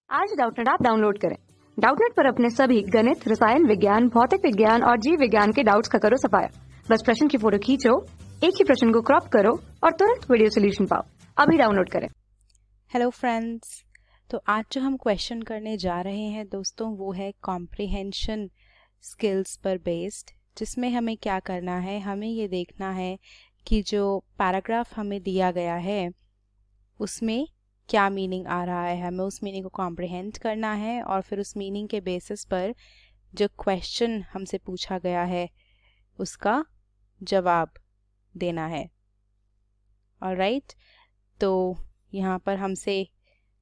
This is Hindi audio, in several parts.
आज डाउटनेट ऐप डाउनलोड करें। डाउटनेट पर अपने सभी गणित, रसायन विज्ञान, भौतिक विज्ञान और जीव विज्ञान के डाउट्स का करो सफाया। बस प्रश्न की फोटो खींचो, एक ही प्रश्न को क्रॉप करो और तुरंत वीडियो सोल्यूशन पाओ। अभी डाउनलोड करें। हेलो फ्रेंड्स, तो आज जो हम क्वेश्चन करने जा रहे हैं दोस्तों वो है कॉम्प्रिहेंशन स्किल्स पर बेस्ड, जिसमें हमें क्या करना है, हमें ये देखना है कि जो पैराग्राफ हमें दिया गया है उसमें क्या मीनिंग आ रहा है। हमें उस मीनिंग को कॉम्प्रिहेंड करना है और फिर उस मीनिंग के बेसिस पर जो क्वेश्चन हमसे पूछा गया है उसका जवाब देना है। ऑलराइट, तो यहाँ पर हमसे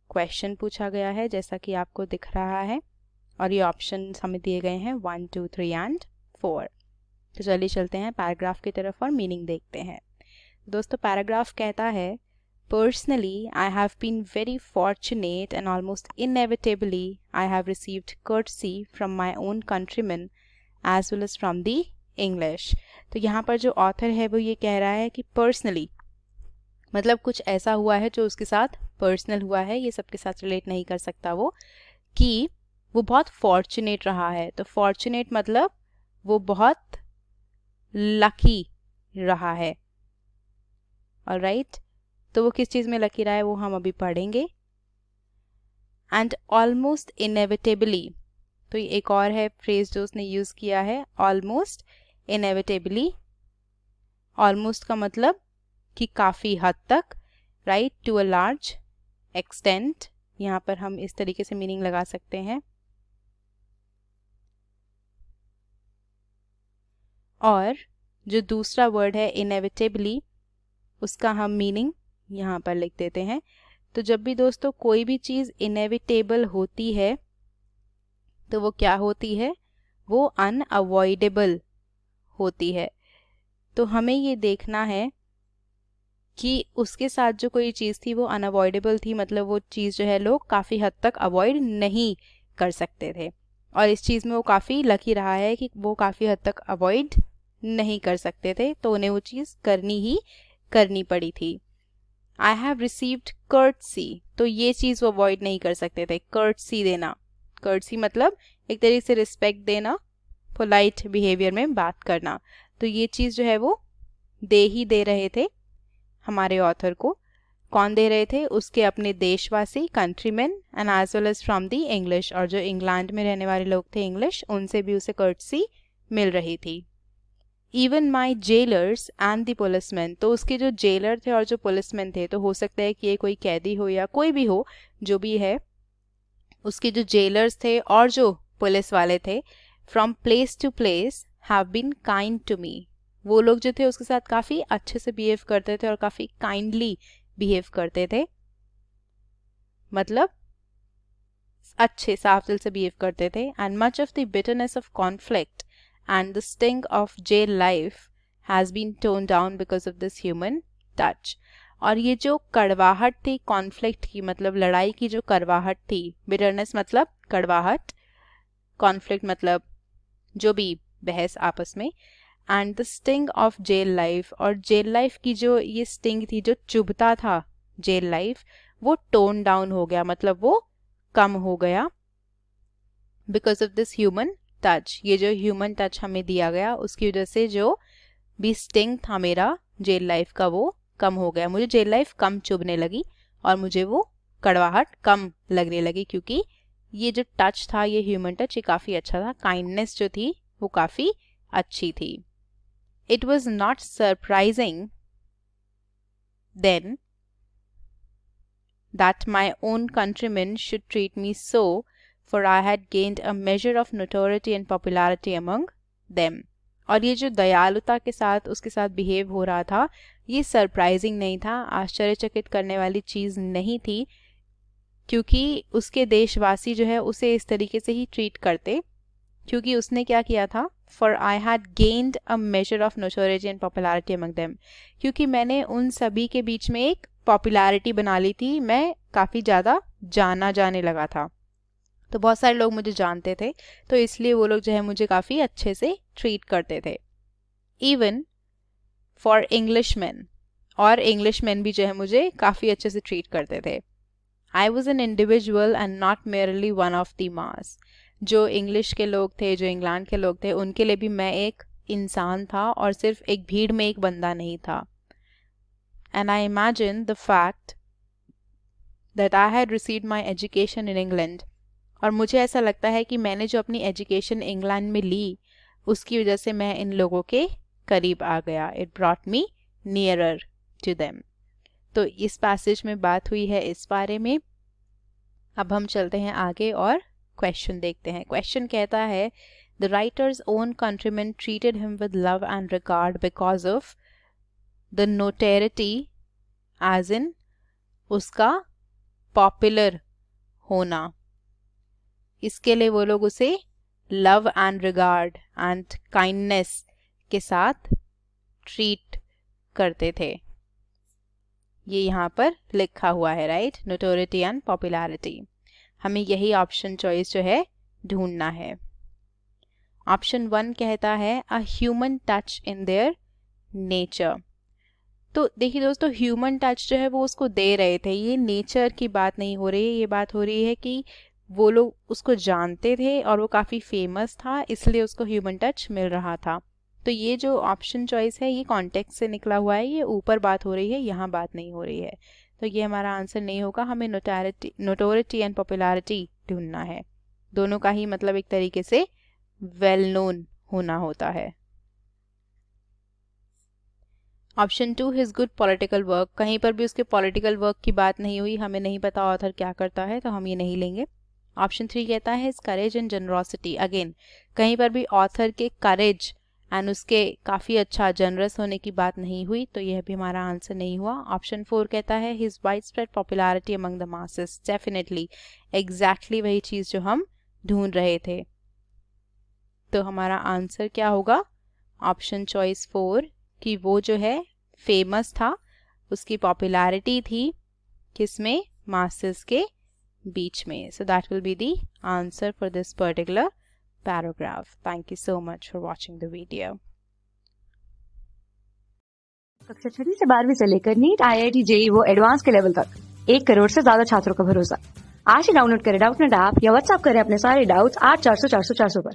क्वेश्चन पूछा गया है जैसा कि आपको दिख रहा है और ये ऑप्शन हमें दिए गए हैं 1, 2, 3 एंड 4। तो चलिए चलते हैं पैराग्राफ की तरफ और मीनिंग देखते हैं। दोस्तों, पैराग्राफ कहता है, personally I have been very fortunate and almost inevitably I have received courtesy from my own countryman as well as from the English. तो यहाँ पर जो ऑथर है वो ये कह रहा है कि पर्सनली मतलब कुछ ऐसा हुआ है जो उसके साथ पर्सनल हुआ है, ये सबके साथ रिलेट नहीं कर सकता वो, कि वो बहुत फॉर्चुनेट रहा है। तो फॉर्चुनेट मतलब वो बहुत लकी रहा है। ऑलराइट, तो वो किस चीज़ में लकी रहा है वो हम अभी पढ़ेंगे। एंड ऑलमोस्ट इनएविटेबली, तो ये एक और है फ्रेज जो उसने यूज़ किया है, ऑलमोस्ट इनएविटेबली। ऑलमोस्ट का मतलब कि काफ़ी हद तक, right, to a large extent. यहाँ पर हम इस तरीके से मीनिंग लगा सकते हैं। और जो दूसरा वर्ड है इनएविटेबली, उसका हम मीनिंग यहाँ पर लिख देते हैं। तो जब भी दोस्तों कोई भी चीज़ इनएविटेबल होती है तो वो क्या होती है, वो अनअवॉइडेबल होती है। तो हमें ये देखना है कि उसके साथ जो कोई चीज़ थी वो अनअवॉइडेबल थी, मतलब वो चीज़ जो है लोग काफ़ी हद तक अवॉइड नहीं कर सकते थे, और इस चीज़ में वो काफ़ी लकी रहा है कि वो काफ़ी हद तक अवॉइड नहीं कर सकते थे, तो उन्हें वो चीज़ करनी ही करनी पड़ी थी। आई हैव रिसीव्ड कर्टसी, तो ये चीज़ वो अवॉइड नहीं कर सकते थे। कर्टसी देना, कर्टसी मतलब एक तरीके से रिस्पेक्ट देना, पोलाइट बिहेवियर में बात करना। तो ये चीज़ जो है वो दे ही दे रहे थे हमारे ऑथर को। कौन दे रहे थे? उसके अपने देशवासी, countryman, and as well as from the English, और जो इंग्लैंड में रहने वाले लोग थे इंग्लिश, उनसे भी उसे कर्टसी मिल रही थी। Even my jailers and the policeman, तो उसके जो जेलर थे और जो पुलिसमैन थे, तो हो सकता है कि ये कोई कैदी हो या कोई भी हो, जो भी है, उसके जो जेलर्स थे और जो पुलिस वाले थे, from place to place have been kind to me, वो लोग जो थे उसके साथ काफ़ी अच्छे से बिहेव करते थे और काफ़ी काइंडली बिहेव करते थे, मतलब अच्छे साफ दिल से बिहेव करते थे। And much of the bitterness of conflict and the sting of jail life has been tone down because of this human touch. और ये जो कड़वाहट थी कॉन्फ्लिक्ट की, मतलब लड़ाई की जो कड़वाहट थी, बिटरनेस मतलब कड़वाहट, कॉन्फ्लिक्ट मतलब जो भी बहस आपस में, and the sting of jail life, और जेल लाइफ की जो ये स्टिंग थी, जो चुभता था जेल लाइफ, वो टोन डाउन हो गया, मतलब वो कम हो गया, because of this human touch. ये जो ह्यूमन टच हमें दिया गया उसकी वजह से जो भी स्टिंग था मेरा जेल लाइफ का वो कम हो गया, मुझे जेल लाइफ कम चुभने लगी और मुझे वो कड़वाहट कम लगने लगी, क्योंकि ये जो टच था, ये ह्यूमन टच, ये काफ़ी अच्छा था, काइंडनेस जो थी वो काफ़ी अच्छी थी। It was not surprising then that my own countrymen should treat me so, for I had gained a measure of notoriety and popularity among them. और ये जो दयालुता के साथ उसके साथ बिहेव हो रहा था, ये सरप्राइजिंग नहीं था, आश्चर्यचकित करने वाली चीज़ नहीं थी, क्योंकि उसके देशवासी जो है उसे इस तरीके से ही ट्रीट करते, क्योंकि उसने क्या किया था, for I had gained a measure of notoriety and popularity among them, क्योंकि मैंने उन सभी के बीच में एक पॉपुलैरिटी बना ली थी, मैं काफ़ी ज़्यादा जाना जाने लगा था, तो बहुत सारे लोग मुझे जानते थे, तो इसलिए वो लोग जो है मुझे काफ़ी अच्छे से ट्रीट करते थे। इवन फॉर इंग्लिशमैन, और इंग्लिशमैन भी जो है मुझे काफ़ी अच्छे से ट्रीट करते थे। I was an individual and not merely one of the mass. जो इंग्लिश के लोग थे, जो इंग्लैंड के लोग थे, उनके लिए भी मैं एक इंसान था और सिर्फ एक भीड़ में एक बंदा नहीं था। And I imagine the fact that I had received my education in England, और मुझे ऐसा लगता है कि मैंने जो अपनी एजुकेशन इंग्लैंड में ली उसकी वजह से मैं इन लोगों के करीब आ गया। It brought me nearer to them. तो इस पैसेज में बात हुई है इस बारे में। अब हम चलते हैं आगे और क्वेश्चन देखते हैं। क्वेश्चन कहता है the writer's own countrymen treated him with love and regard because of the notoriety, as in उसका पॉपुलर होना। इसके लिए वो लोग उसे love and regard and kindness के साथ ट्रीट करते थे। ये यहाँ पर लिखा हुआ है, राइट, नोटोरिटी एंड पॉपुलैरिटी। हमें यही ऑप्शन चॉइस जो है ढूंढना है। ऑप्शन 1 कहता है a human touch in their nature. तो देखिए दोस्तों, ह्यूमन टच जो है वो उसको दे रहे थे। ये नेचर की बात नहीं हो रही है, ये बात हो रही है कि वो लोग उसको जानते थे और वो काफ़ी फेमस था, इसलिए उसको ह्यूमन टच मिल रहा था। तो ये जो ऑप्शन चॉइस है ये कॉन्टेक्स्ट से निकला हुआ है, ये ऊपर बात हो रही है, यहाँ बात नहीं हो रही है। तो ये हमारा आंसर नहीं होगा। हमें नोटोरिटी एंड पॉपुलैरिटी ढूंढना है। दोनों का ही मतलब एक तरीके से वेल नोन होना होता है। Option 2 his good political work. कहीं पर भी उसके पॉलिटिकल वर्क की बात नहीं हुई, हमें नहीं पता ऑथर क्या करता है, तो हम ये नहीं लेंगे। ऑप्शन 3 कहता है his courage and generosity. Again कहीं पर भी ऑथर के करेज एंड उसके काफ़ी अच्छा जनरस होने की बात नहीं हुई, तो यह भी हमारा आंसर नहीं हुआ। ऑप्शन 4 कहता है his wide spread popularity among the masses. Definitely exactly वही चीज़ जो हम ढूंढ रहे थे। तो हमारा आंसर क्या होगा? ऑप्शन चॉइस 4 कि वो जो है फेमस था, उसकी पॉपुलैरिटी थी किसमें? मासेस के बीच में। So that will be the answer for this particular paragraph. Thank you so much for watching the video. कक्षा 6 से 12वीं से लेकर नीट, IIT, JEE वो एडवांस के लेवल तक 1 करोड़ से ज्यादा छात्रों का भरोसा। आज ही डाउनलोड करें डाउटनेट ऐप या व्हाट्सएप करें अपने सारे डाउट्स 8400 400 400 पर।